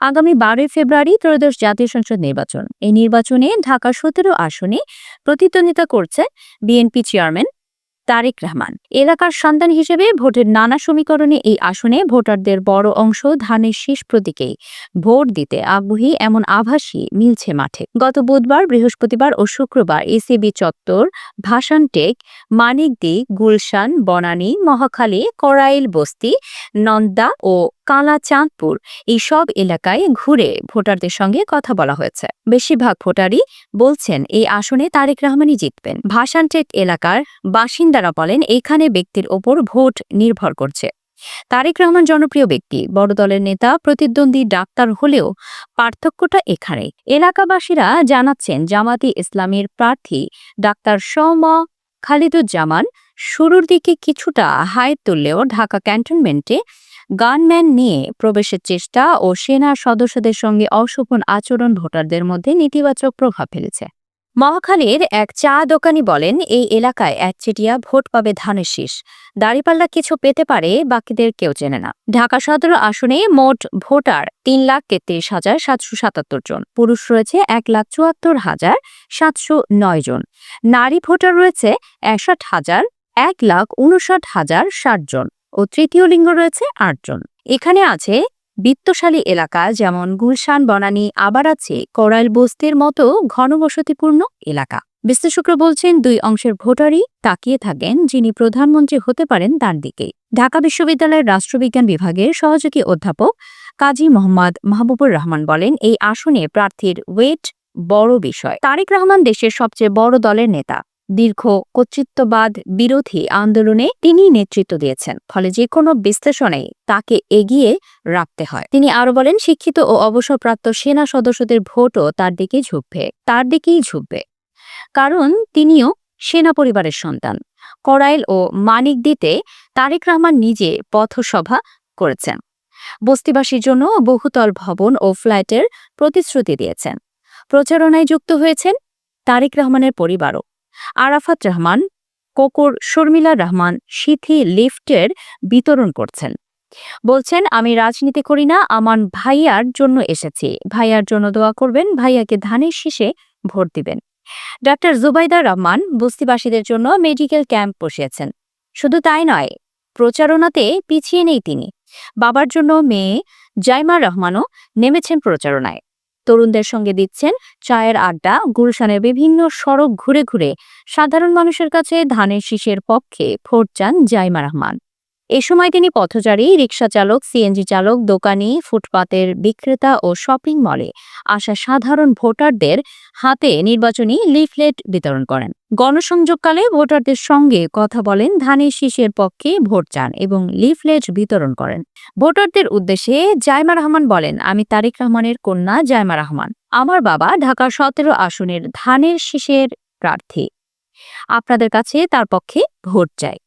আগামী 12 ফেব্রুয়ারি ত্রয়োদশ জাতীয় সংসদ নির্বাচন। এই নির্বাচনে ঢাকা 17 আসনে প্রতিদ্বন্দ্বিতা করছে বিএনপি চেয়ারম্যান তারেক রহমান। এলাকার সন্তান হিসেবে ভোটের নানা সমীকরণে এই আসনে ভোটারদের বড় অংশ ধানের শীষ প্রতীকেই ভোট দিতে আগ্রহী, এমন আভাসই মিলছে মাঠে। গত বুধবার, বৃহস্পতিবার ও শুক্রবার এসিবি চত্বর, ভাসানটেক, মানিকদি, গুলশান, বনানী, মহাখালী, করাইল বস্তি, নন্দা ও কালাচাঁদপুর এই সব এলাকায় ঘুরে ভোটারদের সঙ্গে কথা বলা হয়েছে। বেশিরভাগ ভোটারই বলছেন এই আসনে তারেক রহমানই জিতবেন। ভাসানটেক এলাকার বাসিন্দারা বলেন এখানে ব্যক্তির ওপর ভোট নির্ভর করছে। তারেক রহমান জনপ্রিয় ব্যক্তি, বড় দলের নেতা, প্রতিদ্বন্দ্বী ডাক্তার হলেও পার্থক্যটা এখানেই। এলাকাবাসীরা জানাচ্ছেন জামাতি ইসলামের প্রার্থী ডাক্তার খালিদুজ্জামান শুরুর দিকে কিছুটা হাই তুললেও ঢাকা ক্যান্টনমেন্টে গানম্যান নিয়ে প্রবেশের চেষ্টা ও সেনা সদস্যদের সঙ্গে অশোভন আচরণ ভোটারদের মধ্যে নেতিবাচক প্রভাব ফেলেছে। মহাখালীর এক চা দোকানি বলেন এই এলাকায় একচেটিয়া ভোট পাবে ধানের শীষ। দাঁড়িপাল্লা কিছু পেতে পারে, বাকিদের কেউ চেনে না। ঢাকা 17 আসনে মোট ভোটার 3,33,777 জন। পুরুষ রয়েছে 1,74,709 জন। নারী ভোটার রয়েছে 1,59,60 জন ও তৃতীয় লিঙ্গ রয়েছে 8 জন। এখানে আছে বিত্তশালী এলাকা যেমন গুলশান, বনানী, আবার আছে করাইল বস্তির মতো ঘনবসতিপূর্ণ এলাকা। বিশ্লেষকরা বলছেন দুই অংশের ভোটারই তাকিয়ে থাকেন যিনি প্রধানমন্ত্রী হতে পারেন তার দিকেই। ঢাকা বিশ্ববিদ্যালয়ের রাষ্ট্রবিজ্ঞান বিভাগের সহযোগী অধ্যাপক কাজী মোহাম্মদ মাহবুবুর রহমান বলেন এই আসনে প্রার্থীর ওয়েট বড় বিষয়। তারেক রহমান দেশের সবচেয়ে বড় দলের নেতা। দীর্ঘ কর্তৃত্ববাদ বিরোধী আন্দোলনে তিনি নেতৃত্ব দিয়েছেন, ফলে যে কোনো বিশ্লেষণে তাকে এগিয়ে রাখতে হয়। তিনি আরো বলেন শিক্ষিত ও অবসরপ্রাপ্ত সেনা সদস্যদের ভোটও তার দিকেই ঝুঁকবে, কারণ তিনিও সেনা পরিবারের সন্তান। করাইল ও মানিকদিতে তারেক রহমান নিজে পথসভা করেছেন। বস্তিবাসীর জন্য বহুতল ভবন ও ফ্ল্যাটের প্রতিশ্রুতি দিয়েছেন। প্রচারণায় যুক্ত হয়েছেন তারেক রহমানের পরিবারও। আরাফাত রহমান, কোকর শর্মিলা রহমান সিথি লিফটের বিতরণ করছেন। বলছেন আমি রাজনীতি করি না, আমার ভাইয়ার জন্য এসেছি, ভাইয়ার জন্য দোয়া করবেন, ভাইয়াকে ধানের শীষে ভোট দিবেন। ডাক্তার জুবাইদা রহমান বস্তিবাসীদের জন্য মেডিকেল ক্যাম্প বসিয়েছেন। শুধু তাই নয়, প্রচারণাতে পিছিয়ে নেই তিনি। বাবার জন্য মেয়ে জাইমা রহমানও নেমেছেন প্রচারণায়। তরুণদের সঙ্গে দিচ্ছেন চায়ের আড্ডা। গুলশানের বিভিন্ন সড়ক ঘুরে ঘুরে সাধারণ মানুষের কাছে ধানের শীষের পক্ষে ভোট চান জাইমা রহমান। এ সময় তিনি পথচারী, রিকশা চালক, সিএনজি চালক, দোকানি, ফুটপাতের বিক্রেতা ও শপিং মলে আসা সাধারণ ভোটারদের হাতে নির্বাচনী লিফলেট বিতরণ করেন। গণসংযোগকালে ভোটারদের সঙ্গে কথা বলেন, ধানের শীষের পক্ষে ভোট চান এবং লিফলেট বিতরণ করেন। ভোটারদের উদ্দেশ্যে জাইমা রহমান বলেন আমি তারেক রহমানের কন্যা জাইমা রহমান। আমার বাবা ঢাকা 17 আসনের ধানের শীষের প্রার্থী। আপনাদের কাছে তার পক্ষে ভোট চাই।